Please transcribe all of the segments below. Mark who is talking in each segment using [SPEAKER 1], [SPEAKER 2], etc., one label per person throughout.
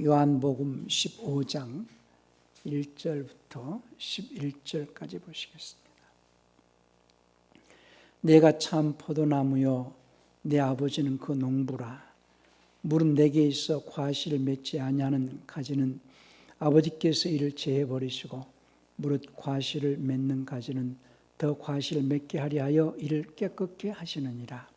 [SPEAKER 1] 요한복음 15장 1절부터 11절까지 보시겠습니다. 내가 참 포도나무요 내 아버지는 그 농부라. 물은 내게 있어 과실을 맺지 아니하는 가지는 아버지께서 이를 제해 버리시고 무릇 과실을 맺는 가지는 더 과실을 맺게 하려 하여 이를 깨끗게 하시느니라.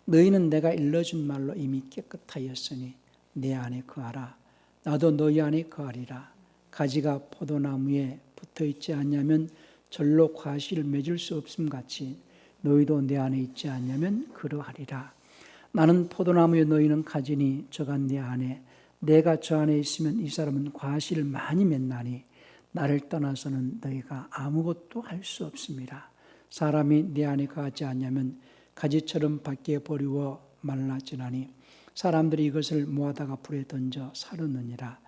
[SPEAKER 1] 너희는 내가 일러준 말로 이미 깨끗하였으니 내 안에 거하라. 나도 너희 안에 거하리라. 가지가 포도나무에 붙어있지 않냐면 절로 과실을 맺을 수 없음 같이 너희도 내 안에 있지 않냐면 그러하리라. 나는 포도나무에 너희는 가지니 저가 내 안에 내가 저 안에 있으면 이 사람은 과실을 많이 맺나니 나를 떠나서는 너희가 아무것도 할 수 없습니다. 사람이 내 안에 거하지 않냐면 가지처럼 밖에 버리워 말라지나니 사람들이 이것을 모아다가 불에 던져 사르느니라.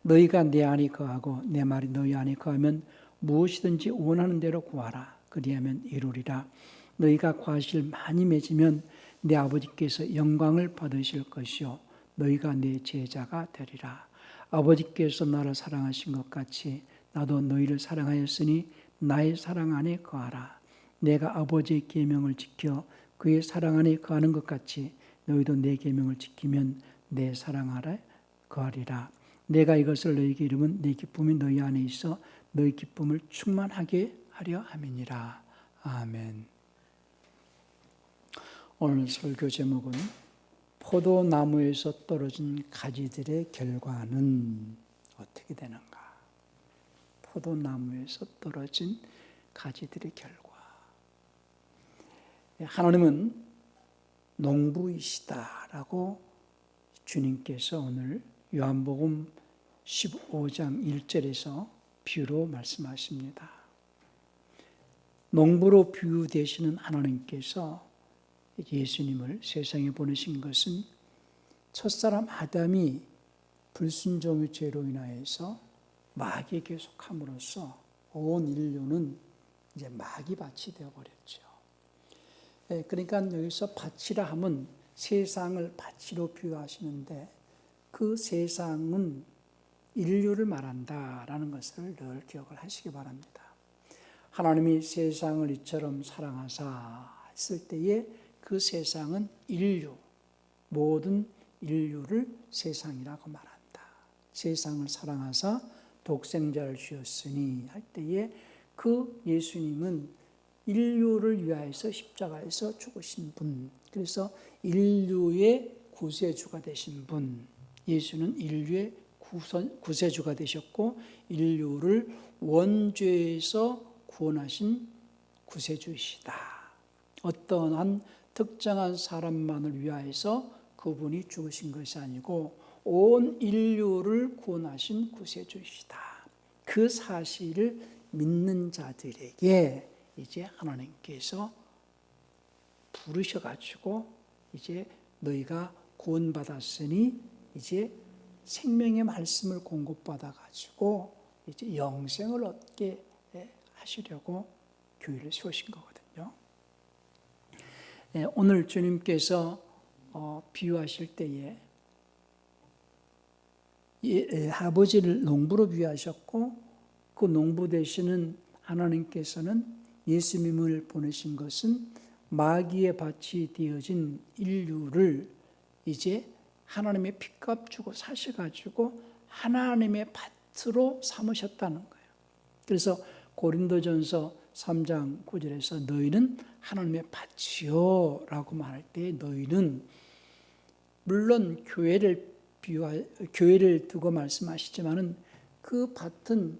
[SPEAKER 1] 너희가 내 안에 거하고 내 말이 너희 안에 거하면 무엇이든지 원하는 대로 구하라. 그리하면 이루리라. 너희가 과실 많이 맺으면 내 아버지께서 영광을 받으실 것이요 너희가 내 제자가 되리라. 아버지께서 나를 사랑하신 것 같이 나도 너희를 사랑하였으니 나의 사랑 안에 거하라. 내가 아버지의 계명을 지켜 그의 사랑 안에 거하는 것 같이 너희도 내 계명을 지키면 내 사랑 안에 거하리라. 내가 이것을 너희에게 이르면 내 기쁨이 너희 안에 있어 너희 기쁨을 충만하게 하려 함이니라. 아멘. 오늘 설교 제목은 포도나무에서 떨어진 가지들의 결과는 어떻게 되는가? 포도나무에서 떨어진 가지들의 결과. 하나님은 농부이시다라고 주님께서 오늘 요한복음 15장 1절에서 비유로 말씀하십니다. 농부로 비유되시는 하나님께서 예수님을 세상에 보내신 것은 첫사람 아담이 불순종의 죄로 인하여서 마귀에게 속함으로써 온 인류는 이제 마귀 밭이 되어버렸죠. 그러니까 여기서 밭이라 하면 세상을 밭으로 비유하시는데 그 세상은 인류를 말한다라는 것을 늘 기억을 하시기 바랍니다. 하나님이 세상을 이처럼 사랑하사 했을 때에 그 세상은 인류, 모든 인류를 세상이라고 말한다. 세상을 사랑하사 독생자를 주었으니 할 때에 그 예수님은 인류를 위하여서 십자가에서 죽으신 분, 그래서 인류의 구세주가 되신 분, 예수는 인류의 구세주가 되셨고 인류를 원죄에서 구원하신 구세주이시다. 어떠한 특정한 사람만을 위하여서 그분이 죽으신 것이 아니고 온 인류를 구원하신 구세주이시다. 그 사실을 믿는 자들에게 이제 하나님께서 부르셔가지고 이제 너희가 구원받았으니 이제 생명의 말씀을 공급받아가지고 이제 영생을 얻게 하시려고 교회를 세우신 거거든요. 오늘 주님께서 비유하실 때에 아버지를 농부로 비유하셨고 그 농부 되시는 하나님께서는 예수님을 보내신 것은 마귀의 밭이 되어진 인류를 이제 하나님의 핏값 주고 사셔가지고 하나님의 밭으로 삼으셨다는 거예요. 그래서 고린도전서 3장 9절에서 너희는 하나님의 밭이요 라고 말할 때 너희는 물론 교회를 두고 말씀하시지만은 그 밭은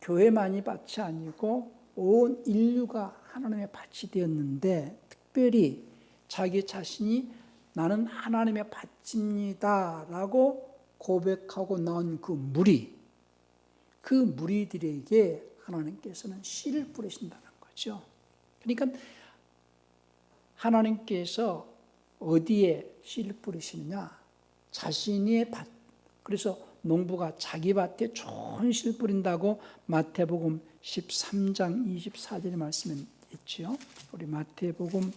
[SPEAKER 1] 교회만이 밭이 아니고 온 인류가 하나님의 밭이 되었는데 특별히 자기 자신이 나는 하나님의 밭입니다 라고 고백하고 나온 그 무리들에게 하나님께서는 씨를 뿌리신다는 거죠. 그러니까 하나님께서 어디에 씨를 뿌리시느냐? 자신의 밭. 그래서 농부가 자기 밭에 좋은 씨를 뿌린다고 마태복음 13장 24절의 말씀에 있죠. 우리 마태복음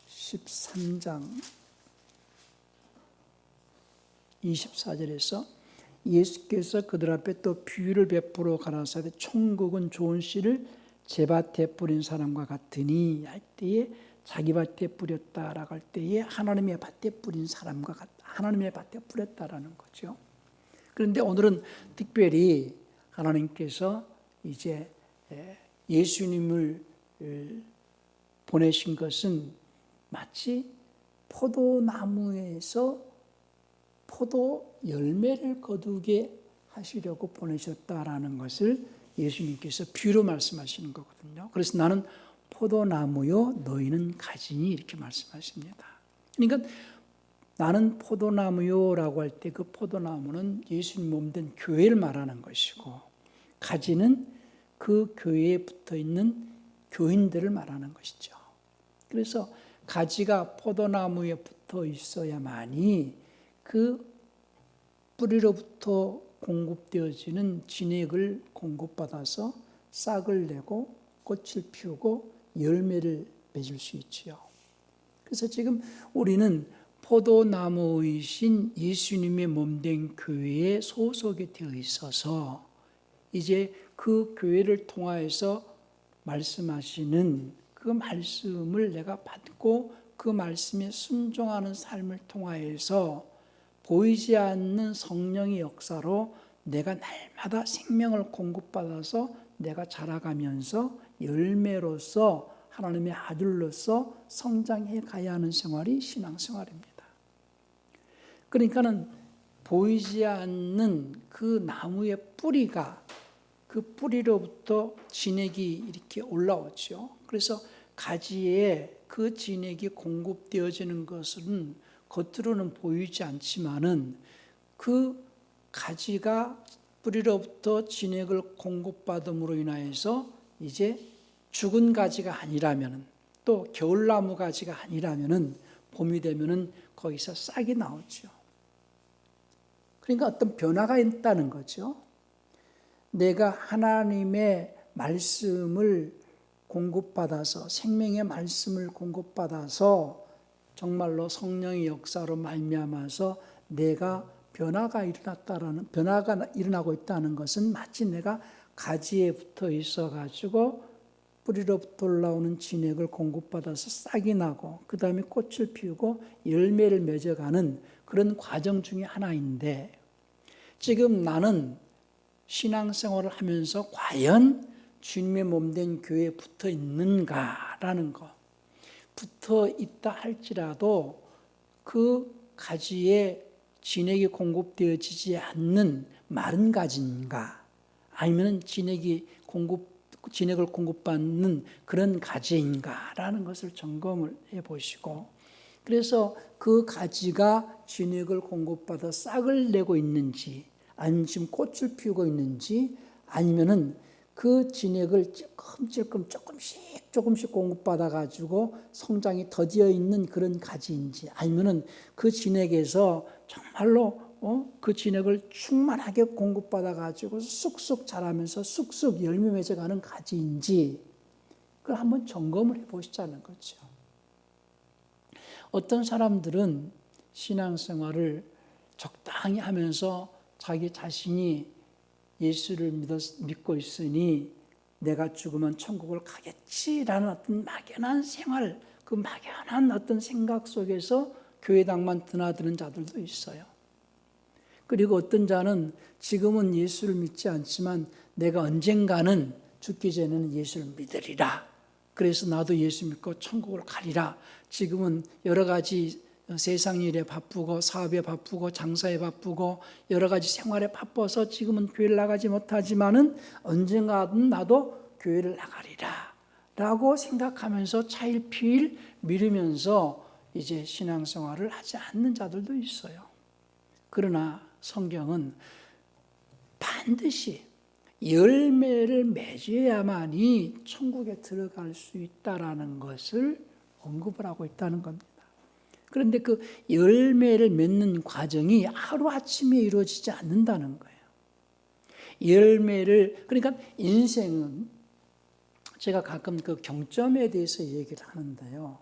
[SPEAKER 1] 13장 24절에서 예수께서 그들 앞에 또 비유를 베풀어 가라사대 천국은 좋은 씨를 제 밭에 뿌린 사람과 같으니 할 때에 자기 밭에 뿌렸다라고 할 때에 하나님의 밭에 뿌린 사람과 같다. 하나님의 밭에 뿌렸다라는 거죠. 그런데 오늘은 특별히 하나님께서 이제 예수님을 보내신 것은 마치 포도나무에서 포도 열매를 거두게 하시려고 보내셨다라는 것을 예수님께서 비유로 말씀하시는 거거든요. 그래서 나는 포도나무요 너희는 가지니 이렇게 말씀하십니다. 그러니까 나는 포도나무요라고 할 때 그 포도나무는 예수님 몸된 교회를 말하는 것이고 가지는 그 교회에 붙어 있는 교인들을 말하는 것이죠. 그래서 가지가 포도나무에 붙어 있어야만이 그 뿌리로부터 공급되어지는 진액을 공급받아서 싹을 내고 꽃을 피우고 열매를 맺을 수 있지요. 그래서 지금 우리는 포도나무이신 예수님의 몸된 교회에 소속이 되어 있어서 이제 그 교회를 통하여서 말씀하시는 그 말씀을 내가 받고 그 말씀에 순종하는 삶을 통하여서 보이지 않는 성령의 역사로 내가 날마다 생명을 공급받아서 내가 자라가면서 열매로서 하나님의 아들로서 성장해 가야 하는 생활이 신앙생활입니다. 그러니까는 보이지 않는 그 나무의 뿌리가 그 뿌리로부터 진액이 이렇게 올라오죠. 그래서 가지에 그 진액이 공급되어지는 것은 겉으로는 보이지 않지만은 그 가지가 뿌리로부터 진액을 공급받음으로 인하여서 이제 죽은 가지가 아니라면은 또 겨울나무 가지가 아니라면은 봄이 되면은 거기서 싹이 나오죠. 그러니까 어떤 변화가 있다는 거죠. 내가 하나님의 말씀을 공급받아서 생명의 말씀을 공급받아서 정말로 성령의 역사로 말미암아서 내가 변화가 일어나고 있다는 것은 마치 내가 가지에 붙어 있어 가지고 뿌리로부터 올라오는 진액을 공급받아서 싹이 나고 그 다음에 꽃을 피우고 열매를 맺어가는 그런 과정 중에 하나인데 지금 나는 신앙생활을 하면서 과연 주님의 몸된 교회에 붙어 있는가라는 것. 붙어 있다 할지라도 그 가지에 진액이 공급되어지지 않는 마른 가지인가 아니면 진액을 공급받는 그런 가지인가라는 것을 점검을 해보시고 그래서 그 가지가 진액을 공급받아 싹을 내고 있는지 아니면 지금 꽃을 피우고 있는지 아니면은 그 진액을 찔끔찔끔 조금씩 공급받아 가지고 성장이 더디어 있는 그런 가지인지 아니면은 그 진액에서 정말로 그 진액을 충만하게 공급받아 가지고 쑥쑥 자라면서 쑥쑥 열매 맺어가는 가지인지 그걸 한번 점검을 해보시자는 거죠. 어떤 사람들은 신앙생활을 적당히 하면서 자기 자신이 예수를 믿고 있으니 내가 죽으면 천국을 가겠지라는 어떤 막연한 생활, 그 막연한 어떤 생각 속에서 교회당만 드나드는 자들도 있어요. 그리고 어떤 자는 지금은 예수를 믿지 않지만 내가 언젠가는 죽기 전에는 예수를 믿으리라. 그래서 나도 예수 믿고 천국을 가리라. 지금은 여러 가지 세상 일에 바쁘고 사업에 바쁘고 장사에 바쁘고 여러 가지 생활에 바빠서 지금은 교회를 나가지 못하지만은 언젠가는 나도 교회를 나가리라 라고 생각하면서 차일피일 미루면서 이제 신앙생활을 하지 않는 자들도 있어요. 그러나 성경은 반드시 열매를 맺어야만이 천국에 들어갈 수 있다라는 것을 언급을 하고 있다는 겁니다. 그런데 그 열매를 맺는 과정이 하루아침에 이루어지지 않는다는 거예요. 그러니까 인생은 제가 가끔 그 경점에 대해서 얘기를 하는데요.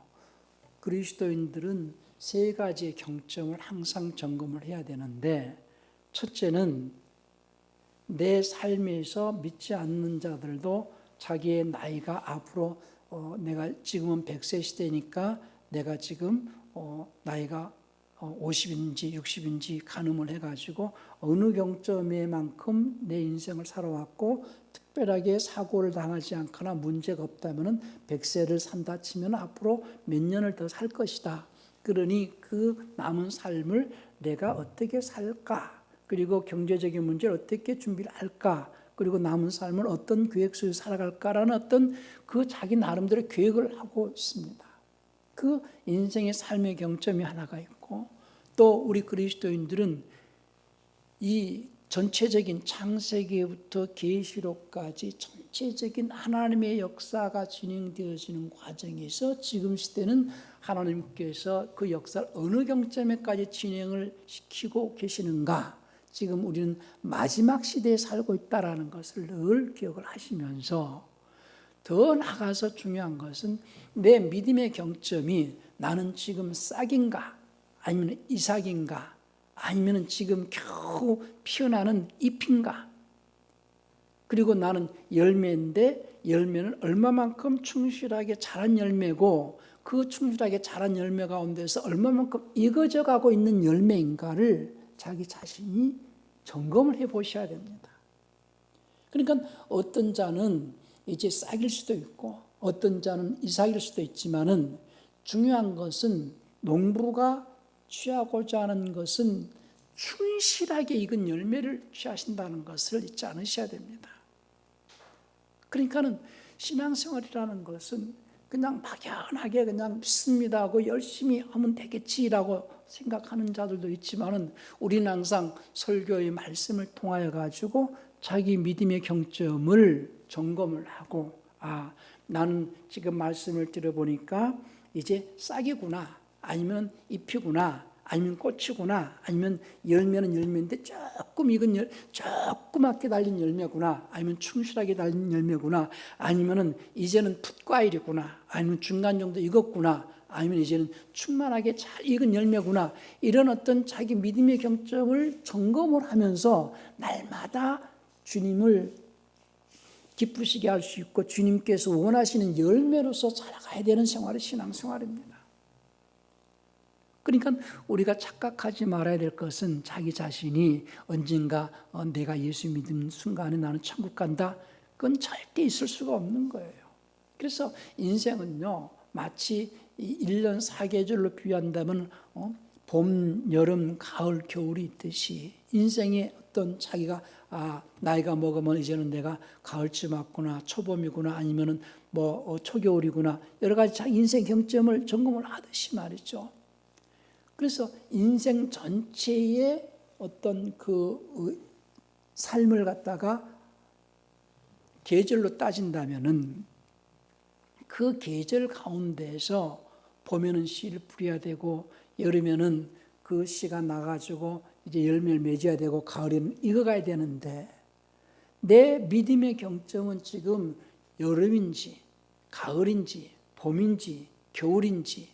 [SPEAKER 1] 그리스도인들은 세 가지의 경점을 항상 점검을 해야 되는데, 첫째는 내 삶에서 믿지 않는 자들도 자기의 나이가 앞으로 내가 지금은 100세 시대니까 내가 지금 나이가 50인지 60인지 가늠을 해가지고 어느 경점에만큼 내 인생을 살아왔고 특별하게 사고를 당하지 않거나 문제가 없다면 100세를 산다 치면 앞으로 몇 년을 더 살 것이다. 그러니 그 남은 삶을 내가 어떻게 살까? 그리고 경제적인 문제를 어떻게 준비를 할까? 그리고 남은 삶을 어떤 계획 속에서 살아갈까라는 어떤 그 자기 나름대로 계획을 하고 있습니다. 그 인생의 삶의 경점이 하나가 있고, 또 우리 그리스도인들은 이 전체적인 창세기부터 계시록까지 전체적인 하나님의 역사가 진행되어지는 과정에서 지금 시대는 하나님께서 그 역사를 어느 경점에까지 진행을 시키고 계시는가, 지금 우리는 마지막 시대에 살고 있다는 것을 늘 기억을 하시면서, 더 나아가서 중요한 것은 내 믿음의 경점이 나는 지금 싹인가 아니면 이삭인가 아니면 지금 겨우 피어나는 잎인가, 그리고 나는 열매인데 열매는 얼마만큼 충실하게 자란 열매고 그 충실하게 자란 열매 가운데서 얼마만큼 익어져 가고 있는 열매인가를 자기 자신이 점검을 해 보셔야 됩니다. 그러니까 어떤 자는 이제 싹일 수도 있고 어떤 자는 이삭일 수도 있지만은, 중요한 것은 농부가 취하고자 하는 것은 충실하게 익은 열매를 취하신다는 것을 잊지 않으셔야 됩니다. 그러니까는 신앙생활이라는 것은 그냥 막연하게 그냥 믿습니다 하고 열심히 하면 되겠지라고 생각하는 자들도 있지만은, 우리는 항상 설교의 말씀을 통하여 가지고 자기 믿음의 경점을 점검을 하고, 나는 지금 말씀을 들어보니까 이제 싹이구나, 아니면 잎이구나, 아니면 꽃이구나, 아니면 열매는 열매인데 조금 익은 조그맣게 달린 열매구나, 아니면 충실하게 달린 열매구나, 아니면은 이제는 풋과일이구나, 아니면 중간 정도 익었구나, 아니면 이제는 충만하게 잘 익은 열매구나, 이런 어떤 자기 믿음의 경점을 점검을 하면서 날마다 주님을 기쁘시게 할 수 있고 주님께서 원하시는 열매로서 살아가야 되는 생활이 신앙생활입니다. 그러니까 우리가 착각하지 말아야 될 것은 자기 자신이 언젠가 내가 예수 믿는 순간에 나는 천국 간다, 그건 절대 있을 수가 없는 거예요. 그래서 인생은요, 마치 1년 4계절로 비유한다면 봄, 여름, 가을, 겨울이 있듯이 인생의 어떤 자기가 나이가 먹으면 이제는 내가 가을쯤 왔구나, 초봄이구나, 아니면은 초겨울이구나, 여러 가지 자기 인생 경점을 점검을 하듯이 말이죠. 그래서 인생 전체의 어떤 그 삶을 갖다가 계절로 따진다면은 그 계절 가운데에서 봄에는 씨를 뿌려야 되고, 여름에는 그 씨가 나가지고 이제 열매를 맺어야 되고, 가을에는 익어가야 되는데, 내 믿음의 경점은 지금 여름인지 가을인지 봄인지 겨울인지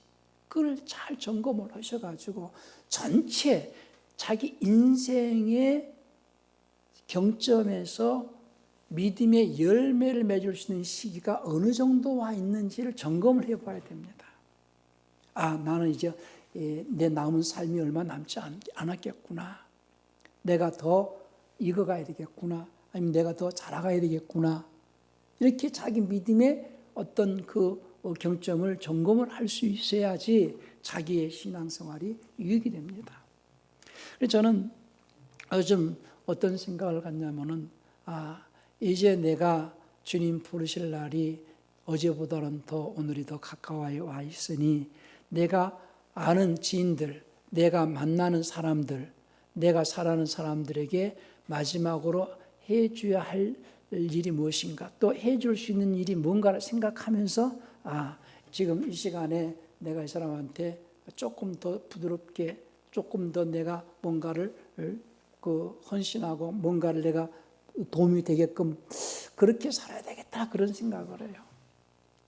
[SPEAKER 1] 그걸 잘 점검을 하셔가지고 전체 자기 인생의 경점에서 믿음의 열매를 맺을 수 있는 시기가 어느 정도 와 있는지를 점검을 해봐야 됩니다. 나는 이제 내 남은 삶이 얼마 남지 않았겠구나, 내가 더 익어가야 되겠구나, 아니면 내가 더 자라가야 되겠구나, 이렇게 자기 믿음의 어떤 그 경점을 점검을 할 수 있어야지 자기의 신앙생활이 유익이 됩니다. 그래서 저는 요즘 어떤 생각을 갖냐면은, 이제 내가 주님 부르실 날이 어제보다는 더 오늘이 더 가까워 와 있으니, 내가 아는 지인들, 내가 만나는 사람들, 내가 살아가는 사람들에게 마지막으로 해줘야 할 일이 무엇인가, 또 해줄 수 있는 일이 뭔가를 생각하면서 지금 이 시간에 내가 이 사람한테 조금 더 부드럽게, 조금 더 내가 뭔가를 헌신하고 뭔가를 내가 도움이 되게끔 그렇게 살아야 되겠다, 그런 생각을 해요.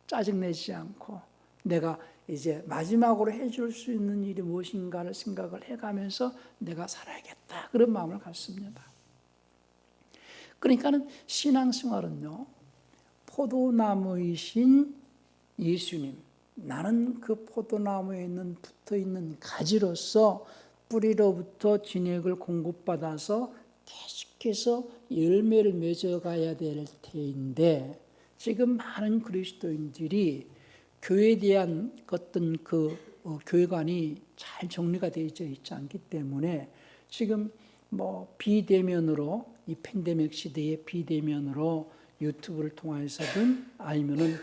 [SPEAKER 1] 짜증내지 않고 내가 이제 마지막으로 해줄 수 있는 일이 무엇인가를 생각을 해가면서 내가 살아야겠다, 그런 마음을 갖습니다. 그러니까는 신앙생활은요, 포도나무이신 예수님, 나는 그 포도나무에 붙어있는 가지로서 뿌리로부터 진액을 공급받아서 계속해서 열매를 맺어가야 될 때인데, 지금 많은 그리스도인들이 교회에 대한 어떤 교회관이 잘 정리가 되어 있지 않기 때문에 지금 비대면으로, 이 팬데믹 시대에 비대면으로 유튜브를 통해서든 아니면은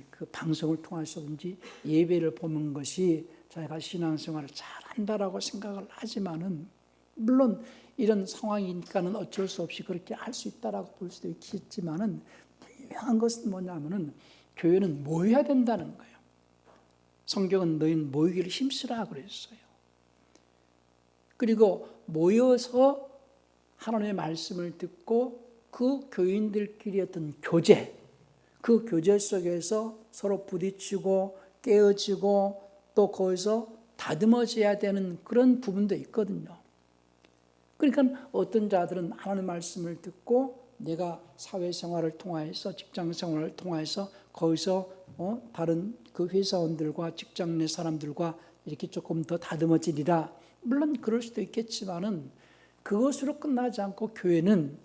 [SPEAKER 1] 그 방송을 통해서든지 예배를 보는 것이 자기가 신앙생활을 잘한다라고 생각을 하지만은, 물론 이런 상황이니까는 어쩔 수 없이 그렇게 할 수 있다라고 볼 수도 있겠지만은, 분명한 것은 뭐냐면은 교회는 모여야 된다는 거예요. 성경은 너희는 모이기를 힘쓰라 그랬어요. 그리고 모여서 하나님의 말씀을 듣고 그 교인들끼리 어떤 교제, 그 교제 속에서 서로 부딪히고 깨어지고 또 거기서 다듬어져야 되는 그런 부분도 있거든요. 그러니까 어떤 자들은 하나님의 말씀을 듣고 내가 사회생활을 통해서, 직장생활을 통해서 거기서 다른 그 회사원들과 직장 내 사람들과 이렇게 조금 더 다듬어지리라. 물론 그럴 수도 있겠지만은 그것으로 끝나지 않고 교회는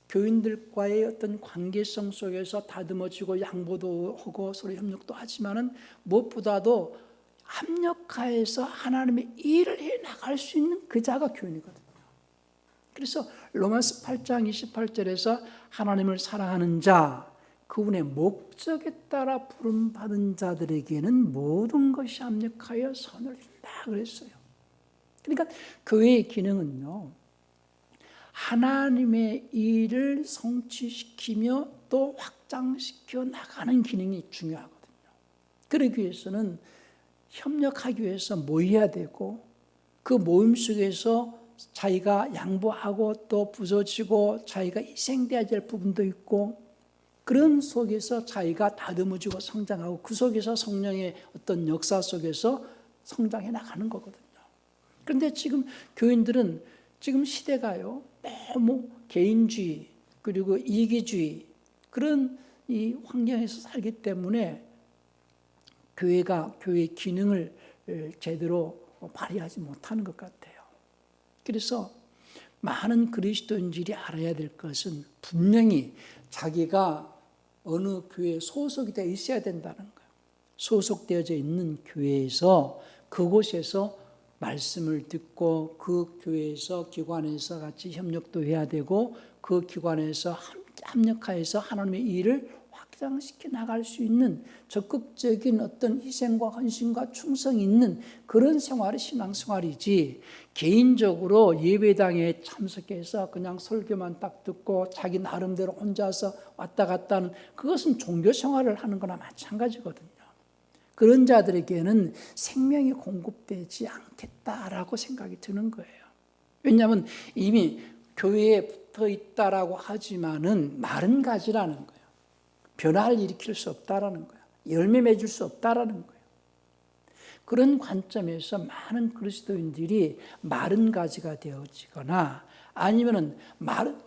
[SPEAKER 1] 교인들과의 어떤 관계성 속에서 다듬어지고 양보도 하고 서로 협력도 하지만은 무엇보다도 합력하여서 하나님의 일을 해 나갈 수 있는 그 자가 교인이거든요. 그래서 로마서 8장 28절에서 하나님을 사랑하는 자, 그분의 목적에 따라 부름받은 자들에게는 모든 것이 합력하여 선을 이룬다 그랬어요. 그러니까 교회의 기능은요, 하나님의 일을 성취시키며 또 확장시켜 나가는 기능이 중요하거든요. 그러기 위해서는 협력하기 위해서 모여야 되고, 그 모임 속에서 자기가 양보하고 또 부서지고 자기가 희생돼야 될 부분도 있고, 그런 속에서 자기가 다듬어지고 성장하고 그 속에서 성령의 어떤 역사 속에서 성장해 나가는 거거든요. 그런데 지금 교인들은 지금 시대가요, 너무 개인주의 그리고 이기주의 그런 이 환경에서 살기 때문에 교회의 기능을 제대로 발휘하지 못하는 것 같아요. 그래서 많은 그리스도인들이 알아야 될 것은 분명히 자기가 어느 교회에 소속이 되어 있어야 된다는 거예요. 소속되어져 있는 교회에서 그곳에서 말씀을 듣고 그 교회에서 기관에서 같이 협력도 해야 되고, 그 기관에서 합력하여서 하나님의 일을 확장시켜 나갈 수 있는 적극적인 어떤 희생과 헌신과 충성이 있는 그런 생활이 신앙생활이지, 개인적으로 예배당에 참석해서 그냥 설교만 딱 듣고 자기 나름대로 혼자서 왔다 갔다 하는, 그것은 종교생활을 하는 거나 마찬가지거든요. 그런 자들에게는 생명이 공급되지 않겠다라고 생각이 드는 거예요. 왜냐하면 이미 교회에 붙어 있다라고 하지만은 마른 가지라는 거예요. 변화를 일으킬 수 없다라는 거예요. 열매 맺을 수 없다라는 거예요. 그런 관점에서 많은 그리스도인들이 마른 가지가 되어지거나, 아니면은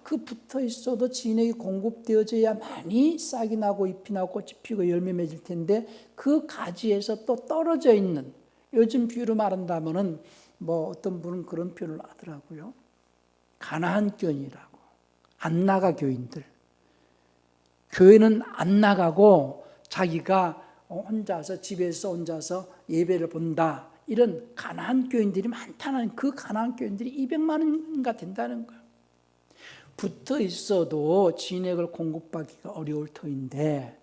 [SPEAKER 1] 그 붙어 있어도 진액이 공급되어져야만이 싹이 나고 잎이 나고 꽃이 피고 열매 맺을 텐데, 그 가지에서 또 떨어져 있는, 요즘 비유로 말한다면은 어떤 분은 그런 표현을 하더라고요. 가나안 교인이라고. 안 나가 교인들. 교회는 안 나가고 자기가 혼자서 집에서 혼자서 예배를 본다, 이런 가나안 교인들이 많다는, 그 가나안 교인들이 200만 원인가 된다는 거예요. 붙어 있어도 진액을 공급받기가 어려울 터인데,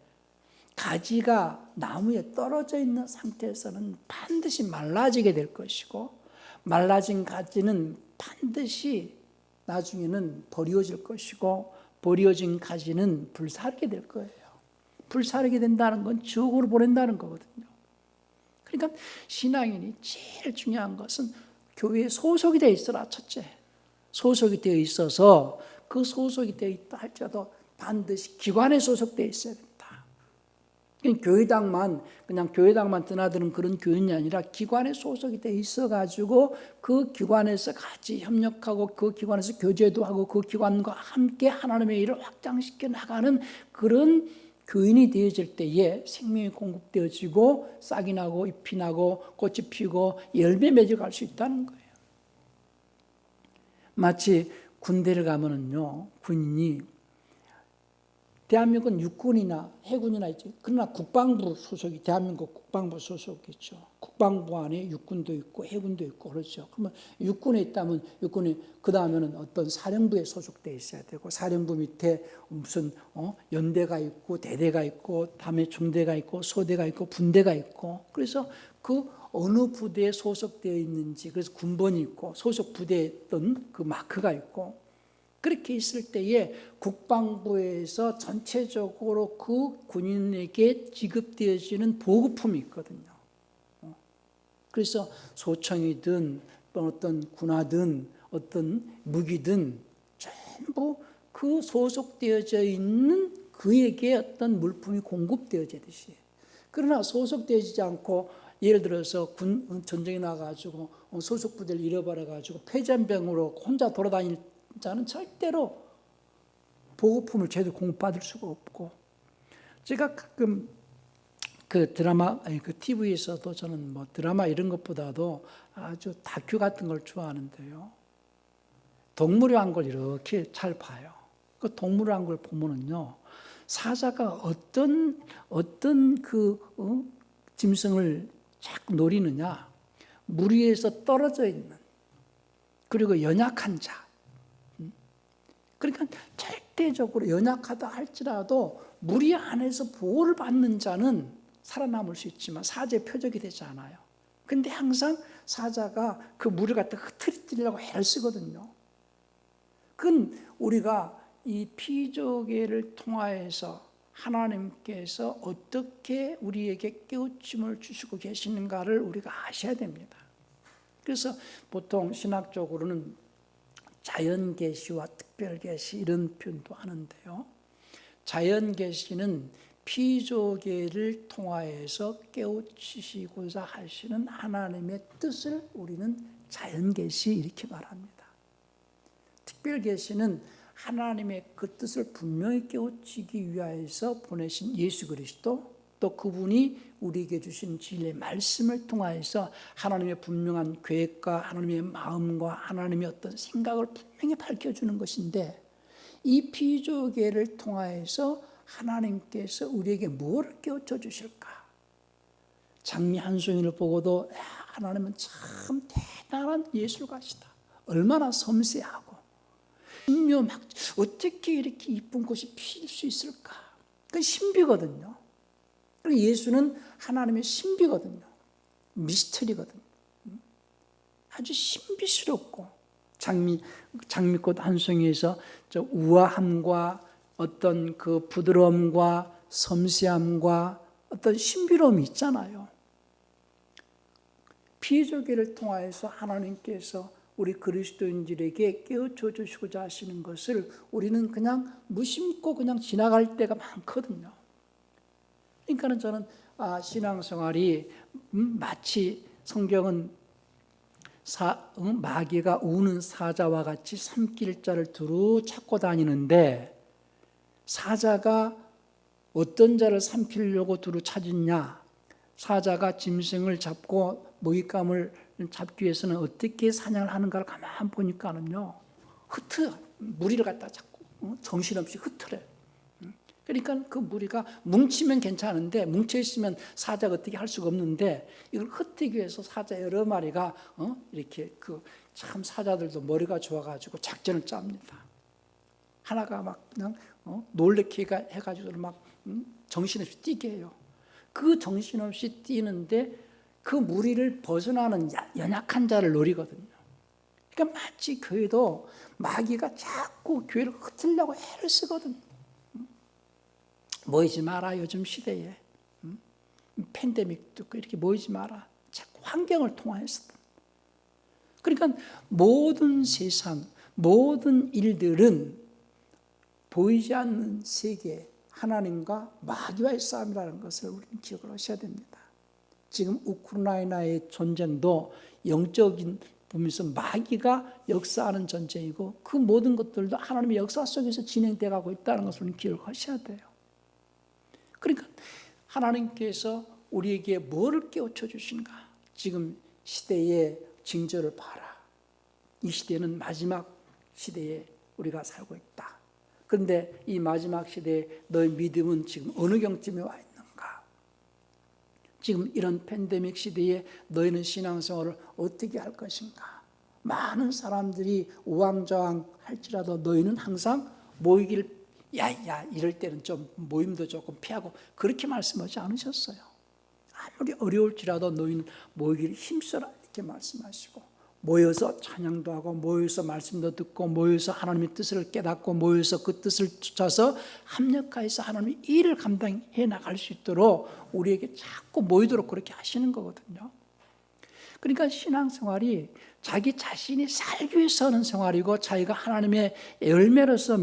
[SPEAKER 1] 가지가 나무에 떨어져 있는 상태에서는 반드시 말라지게 될 것이고, 말라진 가지는 반드시 나중에는 버려질 것이고, 버려진 가지는 불사르게 될 거예요. 불사르게 된다는 건 지옥으로 보낸다는 거거든요. 그러니까 신앙인이 제일 중요한 것은 교회에 소속이 되어 있어라. 첫째, 소속이 되어 있어서, 그 소속이 되어 있다 할지라도 반드시 기관에 소속되어 있어야 된다. 그냥 교회당만 드나드는 그런 교인이 아니라 기관에 소속이 돼 있어가지고 그 기관에서 같이 협력하고 그 기관에서 교제도 하고 그 기관과 함께 하나님의 일을 확장시켜 나가는 그런 교인이 되어질 때에 생명이 공급되어지고 싹이 나고 잎이 나고 꽃이 피고 열매 맺어갈 수 있다는 거예요. 마치 군대를 가면은요, 군인이 대한민국은 육군이나 해군이나 있죠. 그러나 국방부 소속이 대한민국 국방부 소속이죠. 국방부 안에 육군도 있고 해군도 있고 그렇죠. 그러면 육군에 있다면 육군이 그 다음에는 어떤 사령부에 소속돼 있어야 되고 사령부 밑에 무슨 연대가 있고 대대가 있고 다음에 중대가 있고 소대가 있고 분대가 있고 그래서 그 어느 부대에 소속되어 있는지 그래서 군번이 있고 소속 부대에 있던 그 마크가 있고 그렇게 있을 때에 국방부에서 전체적으로 그 군인에게 지급되어지는 보급품이 있거든요. 그래서 소총이든 어떤 군화든 어떤 무기든 전부 그 소속되어져 있는 그에게 어떤 물품이 공급되어지듯이. 그러나 소속되어지지 않고 예를 들어서 전쟁에 나가지고 소속 부대를 잃어버려가지고 폐전병으로 혼자 돌아다닐 자는 절대로 보급품을 제대로 공급받을 수가 없고 제가 가끔 그 드라마 그 TV에서도 저는 뭐 드라마 이런 것보다도 아주 다큐 같은 걸 좋아하는데요. 동물의 왕국을 이렇게 잘 봐요. 그 동물의 왕국을 보면은요 사자가 어떤 그 짐승을 자꾸 노리느냐 물 위에서 떨어져 있는 그리고 연약한 자. 그러니까 절대적으로 연약하다 할지라도 무리 안에서 보호를 받는 자는 살아남을 수 있지만 사자의 표적이 되지 않아요. 근데 항상 사자가 그 물을 갖다 흐트리려고 애를 쓰거든요. 그건 우리가 이 피조개를 통하여서 하나님께서 어떻게 우리에게 깨우침을 주시고 계시는가를 우리가 아셔야 됩니다. 그래서 보통 신학적으로는 자연계시와 특별계시 이런 표현도 하는데요. 자연계시는 피조계를 통하여서 깨우치시고자 하시는 하나님의 뜻을 우리는 자연계시 이렇게 말합니다. 특별계시는 하나님의 그 뜻을 분명히 깨우치기 위하여서 보내신 예수 그리스도 또 그분이 우리에게 주신 진리의 말씀을 통하여서 하나님의 분명한 계획과 하나님의 마음과 하나님의 어떤 생각을 분명히 밝혀주는 것인데 이 피조계를 통하여서 하나님께서 우리에게 무엇을 깨우쳐 주실까? 장미 한 송이를 보고도 하나님은 참 대단한 예술가시다. 얼마나 섬세하고 신묘막 어떻게 이렇게 이쁜 꽃이 필 수 있을까? 그건 신비거든요. 예수는 하나님의 신비거든요. 미스터리거든요. 아주 신비스럽고 장미꽃 한 송이에서 저 우아함과 어떤 그 부드러움과 섬세함과 어떤 신비로움이 있잖아요. 피조계를 통하여서 하나님께서 우리 그리스도인들에게 깨우쳐 주시고자 하시는 것을 우리는 그냥 무심코 그냥 지나갈 때가 많거든요. 그러니까 저는 신앙생활이 마치 성경은 마귀가 우는 사자와 같이 삼킬 자를 두루 찾고 다니는데 사자가 어떤 자를 삼키려고 두루 찾았냐? 사자가 짐승을 잡고 먹잇감을 잡기 위해서는 어떻게 사냥을 하는가를 가만 보니까는요 무리를 갖다 잡고 정신없이 흩으래. 그러니까 그 무리가 뭉치면 괜찮은데 뭉쳐있으면 사자가 어떻게 할 수가 없는데 이걸 흩뜨기 위해서 사자 여러 마리가 이렇게 참 사자들도 머리가 좋아가지고 작전을 짭니다. 하나가 막 그냥 놀래게 해가지고 막 정신없이 뛰게 해요. 그 정신없이 뛰는데 그 무리를 벗어나는 연약한 자를 노리거든요. 그러니까 마치 교회도 마귀가 자꾸 교회를 흩으려고 애를 쓰거든요. 모이지 마라 요즘 시대에 팬데믹도 있고 이렇게 모이지 마라 자꾸 환경을 통해서 그러니까 모든 세상 모든 일들은 보이지 않는 세계 하나님과 마귀와의 싸움이라는 것을 우리는 기억을 하셔야 됩니다. 지금 우크라이나의 전쟁도 영적인 부분에서 마귀가 역사하는 전쟁이고 그 모든 것들도 하나님의 역사 속에서 진행되어 가고 있다는 것을 우리는 기억하셔야 돼요. 그러니까 하나님께서 우리에게 뭐를 깨우쳐 주신가? 지금 시대의 징조를 봐라. 이 시대는 마지막 시대에 우리가 살고 있다. 그런데 이 마지막 시대에 너의 믿음은 지금 어느 경쯤에 와 있는가? 지금 이런 팬데믹 시대에 너희는 신앙생활을 어떻게 할 것인가? 많은 사람들이 우왕좌왕할지라도 너희는 항상 모이길 야야 이럴 때는 좀 모임도 조금 피하고 그렇게 말씀하지 않으셨어요. 아무리 어려울지라도 너희는 모이기를 힘써라 이렇게 말씀하시고 모여서 찬양도 하고 모여서 말씀도 듣고 모여서 하나님의 뜻을 깨닫고 모여서 그 뜻을 쫓아서 합력하여서 하나님의 일을 감당해 나갈 수 있도록 우리에게 자꾸 모이도록 그렇게 하시는 거거든요. 그러니까 신앙생활이 자기 자신이 살기 위해서 하는 생활이고 자기가 하나님의 열매로서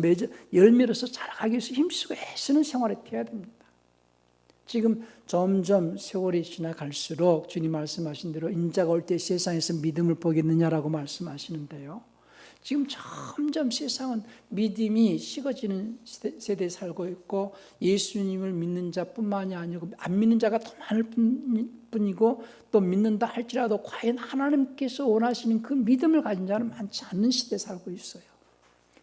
[SPEAKER 1] 자라가기 위해서 힘쓰고 애쓰는 생활이 되어야 됩니다. 지금 점점 세월이 지나갈수록 주님 말씀하신 대로 인자가 올 때 세상에서 믿음을 보겠느냐라고 말씀하시는데요. 지금 점점 세상은 믿음이 식어지는 세대에 살고 있고 예수님을 믿는 자뿐만이 아니고 안 믿는 자가 더 많을 뿐이고 또 믿는다 할지라도 과연 하나님께서 원하시는 그 믿음을 가진 자는 많지 않는 시대에 살고 있어요.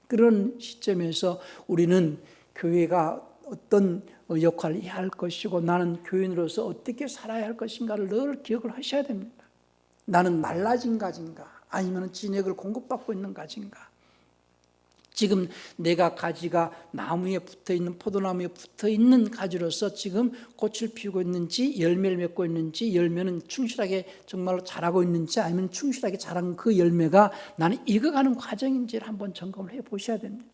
[SPEAKER 1] 그런 시점에서 우리는 교회가 어떤 역할을 해야 할 것이고 나는 교인으로서 어떻게 살아야 할 것인가를 늘 기억을 하셔야 됩니다. 나는 말라진 가지인가 아니면 진액을 공급받고 있는 가지인가. 지금 내가 가지가 나무에 붙어있는 포도나무에 붙어있는 가지로서 지금 꽃을 피우고 있는지 열매를 맺고 있는지 열매는 충실하게 정말로 자라고 있는지 아니면 충실하게 자란 그 열매가 나는 익어가는 과정인지를 한번 점검을 해보셔야 됩니다.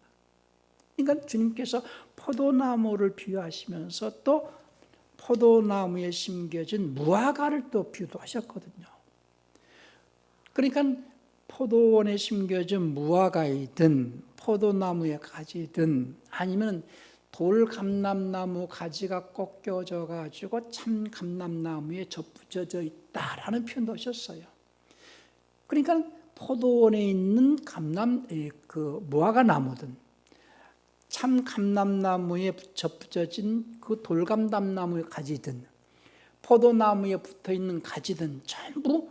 [SPEAKER 1] 그러니까 주님께서 포도나무를 비유하시면서 또 포도나무에 심겨진 무화과를 또 비유도 하셨거든요. 그러니까 포도원에 심겨진 무화과이든 포도나무의 가지든 아니면 돌감람나무 가지가 꺾여져 가지고 참 감람나무에 접붙여져 있다라는 표현도 하셨어요. 그러니까 포도원에 있는 무화과 나무든 참 감람나무에 접붙여진 그 돌감람나무의 가지든 포도나무에 붙어있는 가지든 전부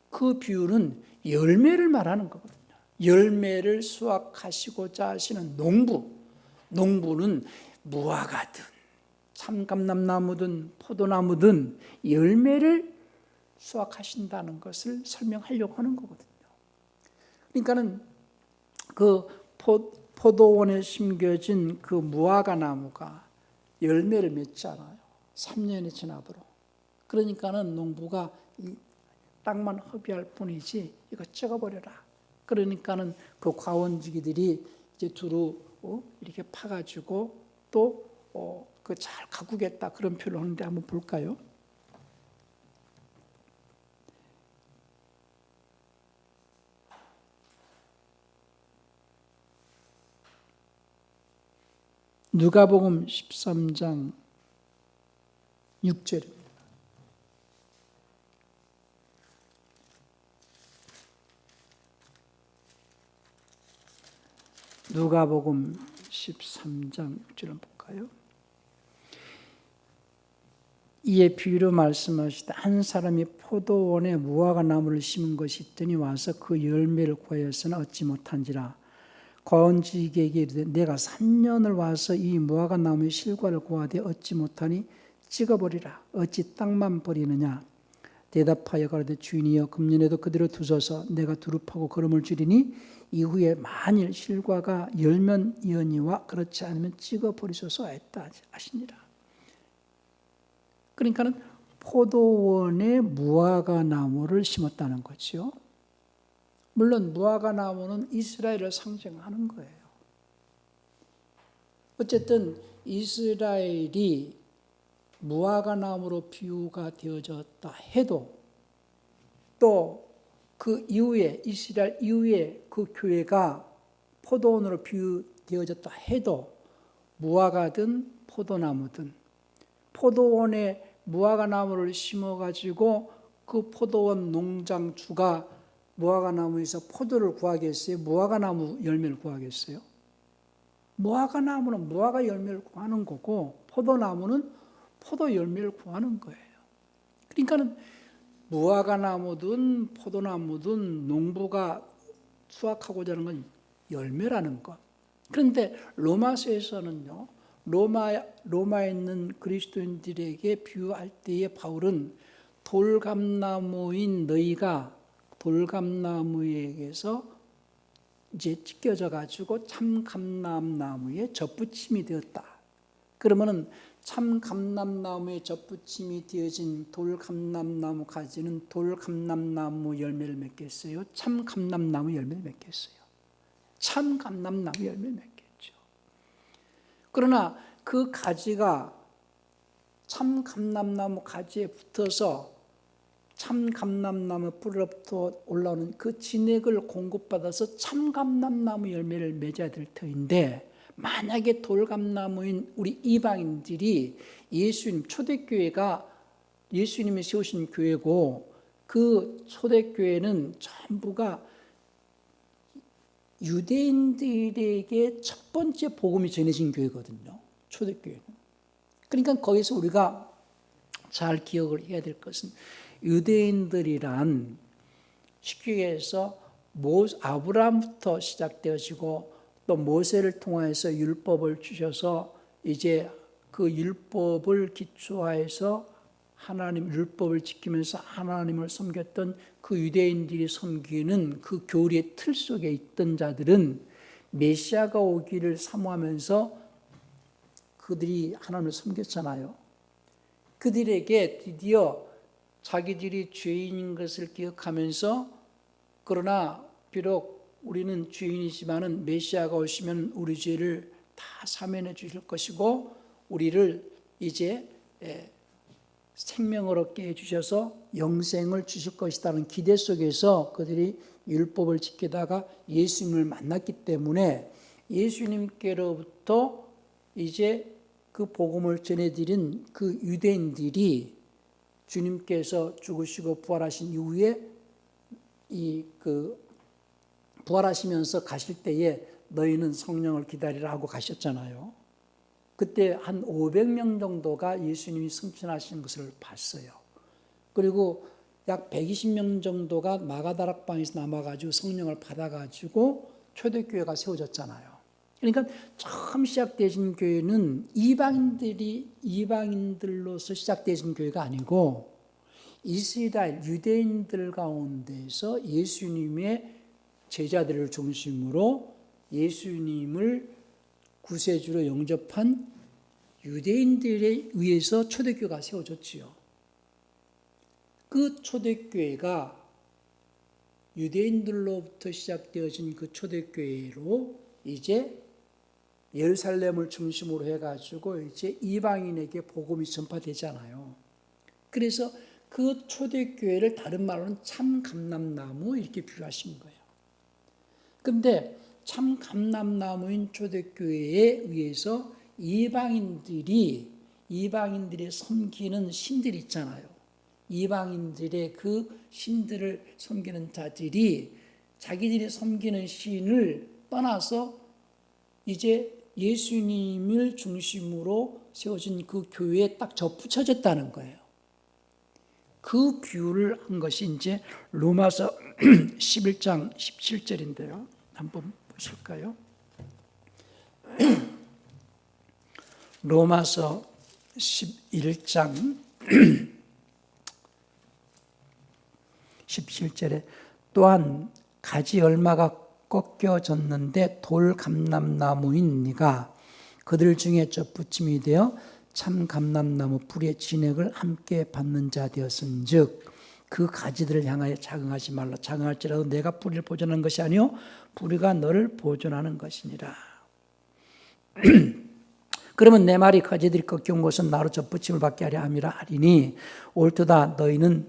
[SPEAKER 1] 그 비유는 열매를 말하는 거거든요. 열매를 수확하시고자 하시는 농부는 무화과든 참감람나무든 포도나무든 열매를 수확하신다는 것을 설명하려고 하는 거거든요. 그러니까는 그 포도원에 심겨진 그 무화과 나무가 열매를 맺지 않아요. 3년이 지나도록. 그러니까는 농부가 이 땅만 허비할 뿐이지 이거 찍어버려라. 그러니까는 그 과원지기들이 이제 두루 이렇게 파가지고 또 그 잘 가꾸겠다 그런 표현을 하는데 한번 볼까요? 누가복음 13장 6절입니다. 누가복음 13장 6절을 볼까요? 이에 비유로 말씀하시되 한 사람이 포도원에 무화과 나무를 심은 것이 있더니 와서 그 열매를 구하여서는 얻지 못한지라. 과원지기에게 이르되 내가 3년을 와서 이 무화과 나무의 실과를 구하되 얻지 못하니 찍어버리라. 어찌 땅만 버리느냐. 대답하여 가로되 주인이여 금년에도 그대로 두소서. 내가 두루 파고 거름을 줄이니 이후에 만일 실과가 열면이언니와 그렇지 않으면 찍어버리소서 했다 하시니라. 그러니까는 포도원에 무화과 나무를 심었다는 거죠. 물론 무화과 나무는 이스라엘을 상징하는 거예요. 어쨌든 이스라엘이 무화과 나무로 비유가 되어졌다 해도 또 그 이후에 이스라엘 이후에 그 교회가 포도원으로 비유되어졌다 해도 무화과든 포도나무든 포도원에 무화과나무를 심어가지고 그 포도원 농장 주가 무화과나무에서 포도를 구하겠어요? 무화과나무 열매를 구하겠어요? 무화과나무는 무화과 열매를 구하는 거고 포도나무는 포도 열매를 구하는 거예요. 그러니까는 무화과나무든 포도나무든 농부가 수확하고자 하는 건 열매라는 것. 그런데 로마서에서는요, 로마에 있는 그리스도인들에게 비유할 때에 바울은 돌감나무인 너희가 돌감나무에게서 이제 찢겨져 가지고 참감람나무에 젖붙임이 되었다. 그러면은 참감람나무에 젖붙임이 되어진 돌감람나무 가지는 돌감람나무 열매를 맺겠어요? 참감람나무 열매를 맺겠어요? 참감람나무 열매를 맺겠죠. 그러나 그 가지가 참감람나무 가지에 붙어서 참감람나무 뿌리로부터 올라오는 그 진액을 공급받아서 참감람나무 열매를 맺어야 될 터인데, 만약에 돌감나무인 우리 이방인들이 예수님 초대교회가 예수님이 세우신 교회고 그 초대교회는 전부가 유대인들에게 첫 번째 복음이 전해진 교회거든요. 초대교회는. 그러니까 거기서 우리가 잘 기억을 해야 될 것은 유대인들이란 쉽게 얘기해서 아브라함부터 시작되어지고 또 모세를 통해서 율법을 주셔서 이제 그 율법을 기초화해서 하나님 율법을 지키면서 하나님을 섬겼던 그 유대인들이 섬기는 그 교리의 틀 속에 있던 자들은 메시아가 오기를 사모하면서 그들이 하나님을 섬겼잖아요. 그들에게 드디어 자기들이 죄인인 것을 기억하면서, 그러나 비록 우리는 죄인이지만은 메시아가 오시면 우리 죄를 다 사면해 주실 것이고 우리를 이제 생명을 얻게 해주셔서 영생을 주실 것이라는 기대 속에서 그들이 율법을 지키다가 예수님을 만났기 때문에 예수님께로부터 이제 그 복음을 전해드린 그 유대인들이 주님께서 죽으시고 부활하신 이후에 부활하시면서 가실 때에 너희는 성령을 기다리라 하고 가셨잖아요. 그때 한 500명 정도가 예수님이 승천하신 것을 봤어요. 그리고 약 120명 정도가 마가다락방에서 남아가지고 성령을 받아가지고 초대교회가 세워졌잖아요. 그러니까 처음 시작되신 교회는 이방인들로서 시작되신 교회가 아니고 이스라엘 유대인들 가운데서 예수님의 제자들을 중심으로 예수님을 구세주로 영접한 유대인들에 의해서 초대교회가 세워졌지요. 그 초대교회가 유대인들로부터 시작되어진 그 초대교회로 이제 예루살렘을 중심으로 해가지고 이제 이방인에게 복음이 전파되잖아요. 그래서 그 초대교회를 다른 말로는 참감람나무 이렇게 비유하신 거예요. 근데 참감람나무인 초대교회에 의해서 이방인들이 섬기는 신들이 있잖아요. 이방인들의 그 신들을 섬기는 자들이 자기들이 섬기는 신을 떠나서 이제 예수님을 중심으로 세워진 그 교회에 딱 접붙여졌다는 거예요. 그 비유를 한 것이 이제 로마서 11장 17절인데요. 한번 보실까요? 로마서 11장 17절에 또한 가지 얼마가 꺾여졌는데 돌감람나무인 네가 그들 중에 젖붙임이 되어 참감람나무 뿌리의 진액을 함께 받는 자 되었은즉 그 가지들을 향하여 자긍하지 말라. 자긍할지라도 내가 뿌리를 보존하는 것이 아니요 뿌리가 너를 보존하는 것이니라. 그러면 내 말이 가지들이 꺾여온 것은 나로 젖붙임을 받게 하려 함이라 하리니 옳도다.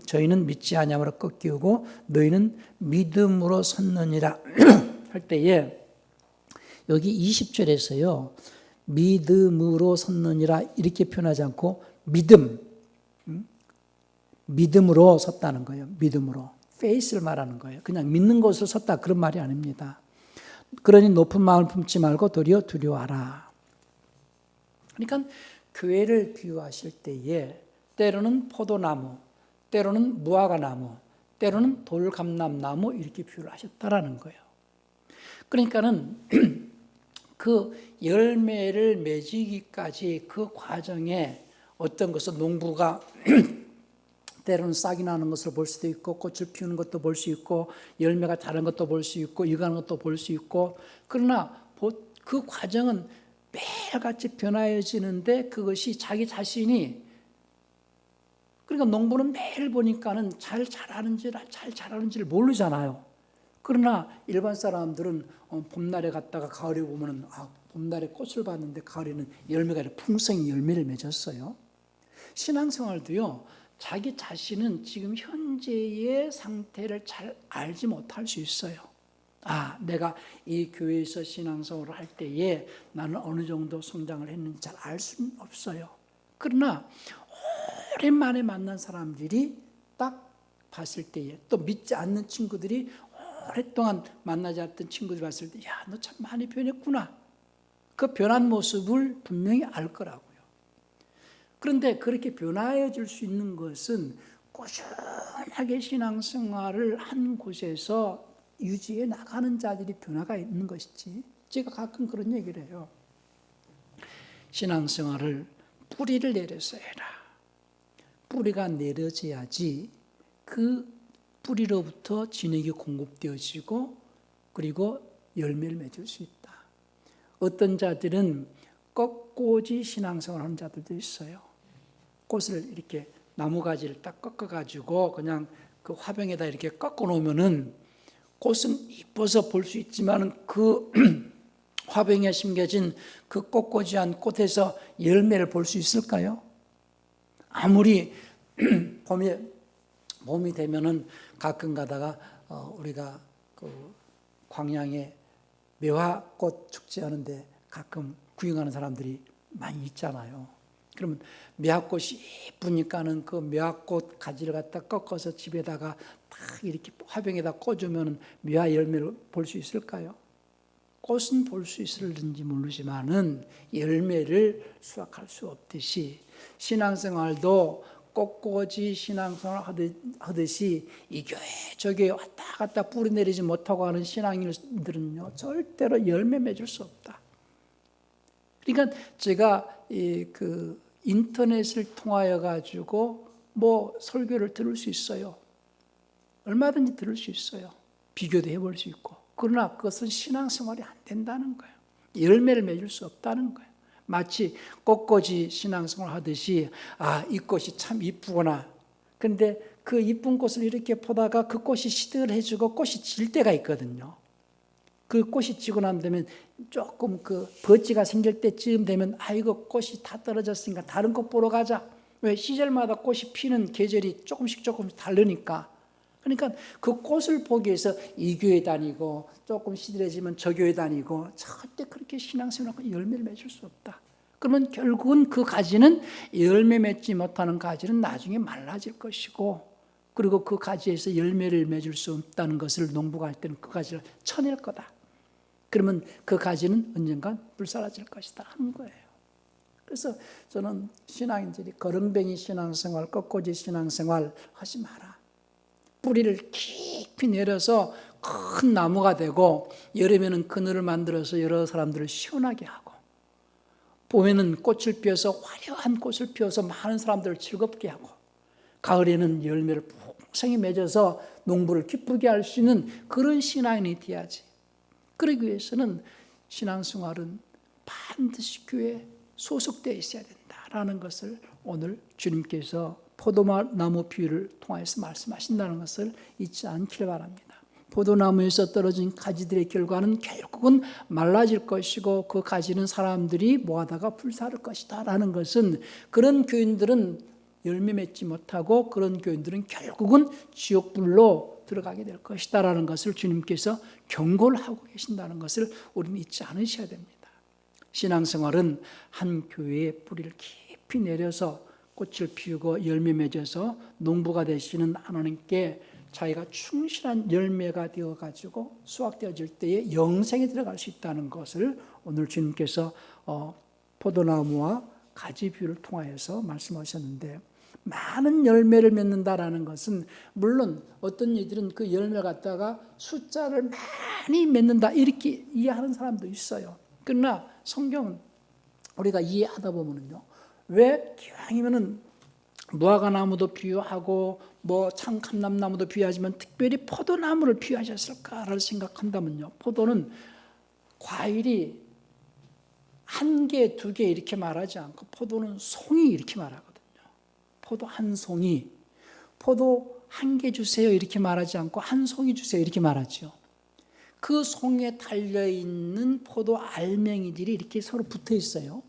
[SPEAKER 1] 저희는 믿지 아니함으로 꺾이고 너희는 믿음으로 섰느니라 할 때에 여기 20절에서요 믿음으로 섰느니라 이렇게 표현하지 않고 믿음으로 섰다는 거예요. 믿음으로. faith를 말하는 거예요. 그냥 믿는 것으로 섰다 그런 말이 아닙니다. 그러니 높은 마음을 품지 말고 도리어 두려워하라. 그러니까 교회를 비유하실 때에 때로는 포도나무, 때로는 무화과나무, 때로는 돌감람나무 이렇게 비유를 하셨다라는 거예요. 그러니까는 그 열매를 맺기까지 그 과정에 어떤 것은 농부가 때로는 싹이 나는 것을 볼 수도 있고 꽃을 피우는 것도 볼 수 있고 열매가 자란 것도 볼 수 있고 익어가는 것도 볼 수 있고 그러나 그 과정은 매일같이 변화해지는데 그것이 자기 자신이 그러니까 농부는 매일 보니까는 잘 자라는지를 모르잖아요. 그러나 일반 사람들은 봄날에 갔다가 가을에 보면은 봄날에 꽃을 봤는데 가을에는 열매가 풍성히 열매를 맺었어요. 신앙생활도요. 자기 자신은 지금 현재의 상태를 잘 알지 못할 수 있어요. 내가 이 교회에서 신앙생활을 할 때에 나는 어느 정도 성장을 했는지 잘 알 수는 없어요. 그러나 오랜만에 만난 사람들이 딱 봤을 때에 또 믿지 않는 친구들이 오랫동안 만나지 않던 친구들이 봤을 때 너 참 많이 변했구나. 그 변한 모습을 분명히 알 거라고요. 그런데 그렇게 변화해질 수 있는 것은 꾸준하게 신앙생활을 한 곳에서 유지해 나가는 자들이 변화가 있는 것이지. 제가 가끔 그런 얘기를 해요. 신앙생활을 뿌리를 내려서 해라. 뿌리가 내려져야지 그 뿌리로부터 진액이 공급되어지고 그리고 열매를 맺을 수 있다. 어떤 자들은 꺾꽂이 신앙생활 하는 자들도 있어요. 꽃을 이렇게 나무가지를 딱 꺾어가지고 그냥 그 화병에다 이렇게 꺾어 놓으면은 꽃은 이뻐서 볼 수 있지만 그 화병에 심겨진 그 꼿꼿이한 꽃에서 열매를 볼 수 있을까요? 아무리 봄이 되면은 가끔 가다가 우리가 그 광양에 매화꽃 축제하는데 가끔 구경하는 사람들이 많이 있잖아요. 그러면 매화꽃이 예쁘니까는 그 매화꽃 가지를 갖다 꺾어서 집에다가 딱 이렇게 화병에다 꽂으면 매화 열매를 볼 수 있을까요? 꽃은 볼 수 있을는지 모르지만은 열매를 수확할 수 없듯이 신앙생활도 꼿꼿이 신앙생활 하듯이 이 교회 저 교회 왔다 갔다 뿌리 내리지 못하고 하는 신앙인들은요 절대로 열매 맺을 수 없다. 그러니까 제가 그 인터넷을 통하여 가지고 설교를 들을 수 있어요. 얼마든지 들을 수 있어요. 비교도 해볼 수 있고. 그러나 그것은 신앙생활이 안 된다는 거예요. 열매를 맺을 수 없다는 거예요. 마치 꽃꽂이 신앙생활 하듯이 이 꽃이 참 이쁘구나. 근데 그 이쁜 꽃을 이렇게 보다가 그 꽃이 시들해지고 꽃이 질 때가 있거든요. 그 꽃이 지고 난 다음에 조금 그 버지가 생길 때쯤 되면 이거 꽃이 다 떨어졌으니까 다른 꽃 보러 가자. 왜? 시절마다 꽃이 피는 계절이 조금씩 다르니까. 그러니까 그 꽃을 보기 위해서 이 교회 다니고 조금 시들해지면 저 교회 다니고 절대 그렇게 신앙생활하고 열매를 맺을 수 없다. 그러면 결국은 그 가지는 열매 맺지 못하는 가지는 나중에 말라질 것이고 그리고 그 가지에서 열매를 맺을 수 없다는 것을 농부가 할 때는 그 가지를 쳐낼 거다. 그러면 그 가지는 언젠간 불사라질 것이다 하는 거예요. 그래서 저는 신앙인들이 거렁뱅이 신앙생활, 꺾꽂이 신앙생활 하지 마라. 뿌리를 깊이 내려서 큰 나무가 되고 여름에는 그늘을 만들어서 여러 사람들을 시원하게 하고 봄에는 꽃을 피워서 화려한 꽃을 피워서 많은 사람들을 즐겁게 하고 가을에는 열매를 풍성히 맺어서 농부를 기쁘게 할 수 있는 그런 신앙인이 돼야지. 그러기 위해서는 신앙생활은 반드시 교회에 소속되어 있어야 된다라는 것을 오늘 주님께서 포도나무 비유를 통해서 말씀하신다는 것을 잊지 않기를 바랍니다. 포도나무에서 떨어진 가지들의 결과는 결국은 말라질 것이고 그 가지는 사람들이 모아다가 불사를 것이다 라는 것은 그런 교인들은 열매 맺지 못하고 그런 교인들은 결국은 지옥불로 들어가게 될 것이다 라는 것을 주님께서 경고를 하고 계신다는 것을 우리는 잊지 않으셔야 됩니다. 신앙생활은 한 교회에 뿌리를 깊이 내려서 꽃을 피우고 열매 맺어서 농부가 되시는 하나님께 자기가 충실한 열매가 되어가지고 수확되어질 때에 영생에 들어갈 수 있다는 것을 오늘 주님께서 포도나무와 가지 비유를 통하여서 말씀하셨는데, 많은 열매를 맺는다라는 것은 물론 어떤 이들은 그 열매를 갖다가 숫자를 많이 맺는다 이렇게 이해하는 사람도 있어요. 그러나 성경은 우리가 이해하다 보면요, 왜 기왕이면은 무화과나무도 비유하고 뭐 참감람나무도 비유하지만 특별히 포도나무를 비유하셨을까를 생각한다면요, 포도는 과일이 한 개, 두 개 이렇게 말하지 않고 포도는 송이 이렇게 말하거든요. 포도 한 송이, 포도 한 개 주세요 이렇게 말하지 않고 한 송이 주세요 이렇게 말하죠. 그 송이에 달려있는 포도 알맹이들이 이렇게 서로 붙어 있어요.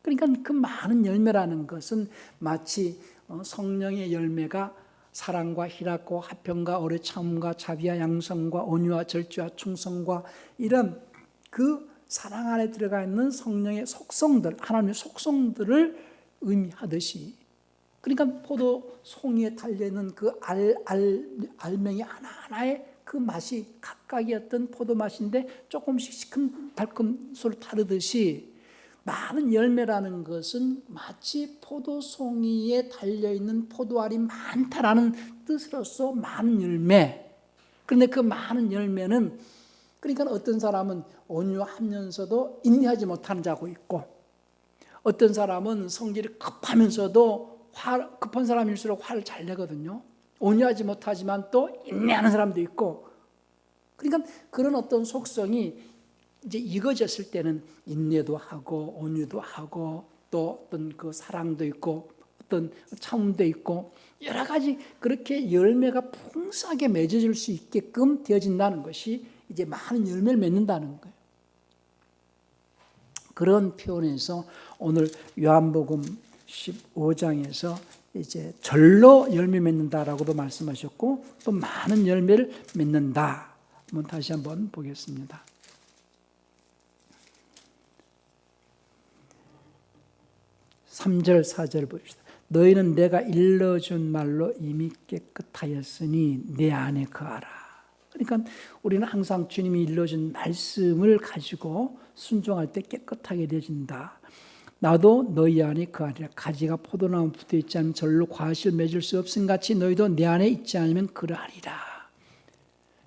[SPEAKER 1] 그러니까 그 많은 열매라는 것은 마치 성령의 열매가 사랑과 희락과 화평과 오래 참음과 자비와 양성과 온유와 절제와 충성과 이런 그 사랑 안에 들어가 있는 성령의 속성들, 하나님의 속성들을 의미하듯이, 그러니까 포도 송이에 달려있는 그 알맹이 하나하나의 그 맛이 각각의 어떤 포도 맛인데 조금씩 시큼달큼 서로 다르듯이, 많은 열매라는 것은 마치 포도송이에 달려있는 포도알이 많다라는 뜻으로서 많은 열매. 그런데 그 많은 열매는, 그러니까 어떤 사람은 온유하면서도 인내하지 못하는 자고 있고, 어떤 사람은 성질이 급하면서도 급한 사람일수록 화를 잘 내거든요. 온유하지 못하지만 또 인내하는 사람도 있고, 그러니까 그런 어떤 속성이 이제 익어졌을 때는 인내도 하고 온유도 하고 또 어떤 그 사랑도 있고 어떤 참음도 있고 여러 가지 그렇게 열매가 풍성하게 맺어질 수 있게끔 되어진다는 것이 이제 많은 열매를 맺는다는 거예요. 그런 표현에서 오늘 요한복음 15장에서 이제 절로 열매 맺는다라고도 말씀하셨고 또 많은 열매를 맺는다. 한번 다시 한번 보겠습니다. 3절 4절 봅시다. 너희는 내가 일러준 말로 이미 깨끗하였으니 내 안에 거하라. 그러니까 우리는 항상 주님이 일러준 말씀을 가지고 순종할 때 깨끗하게 되어진다. 나도 너희 안에 거하리라. 가지가 포도나무 붙어 있지 않으면 절로 과실 맺을 수 없음 같이 너희도 내 안에 있지 않으면 그러하리라.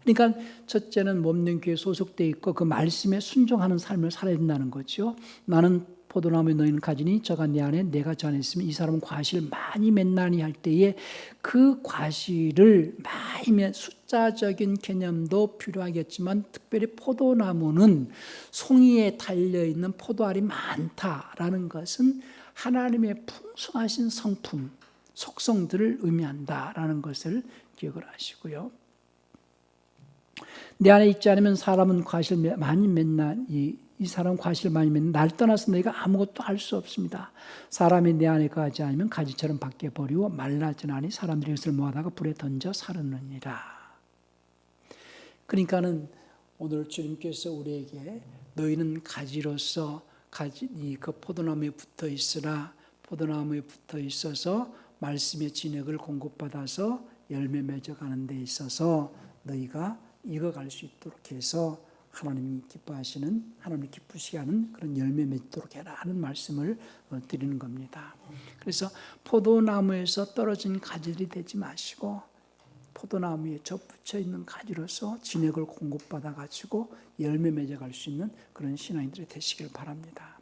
[SPEAKER 1] 그러니까 첫째는 몸된 교회에 소속되어 있고 그 말씀에 순종하는 삶을 살아야 된다는 거죠. 나는 포도나무에 너희는 가지니 저가 내 안에 내가 저 안에 있으면 이 사람은 과실을 많이 맺나니 할 때에 그 과실을 많이 맺, 숫자적인 개념도 필요하겠지만 특별히 포도나무는 송이에 달려있는 포도알이 많다라는 것은 하나님의 풍성하신 성품, 속성들을 의미한다라는 것을 기억을 하시고요. 내 안에 있지 않으면 사람은 과실 많이 맺나니 이 사람 과실을 많이 맺는 날 떠나서 너희가 아무것도 할 수 없습니다. 사람이 내 안에 거하지 않으면 가지처럼 밖에 버리고 말라지나니 사람들이 그것을 모아다가 불에 던져 사르느니라. 그러니까는 오늘 주님께서 우리에게 너희는 가지로서 그 포도나무에 붙어 있으라. 포도나무에 붙어 있어서 말씀의 진액을 공급받아서 열매 맺어가는 데 있어서 너희가 익어갈 수 있도록 해서 하나님이 기뻐하시는, 하나님이 기쁘시게 하는 그런 열매 맺도록 해라 하는 말씀을 드리는 겁니다. 그래서 포도나무에서 떨어진 가지들이 되지 마시고 포도나무에 접붙여 있는 가지로서 진액을 공급받아 가지고 열매 맺어갈 수 있는 그런 신앙인들이 되시길 바랍니다.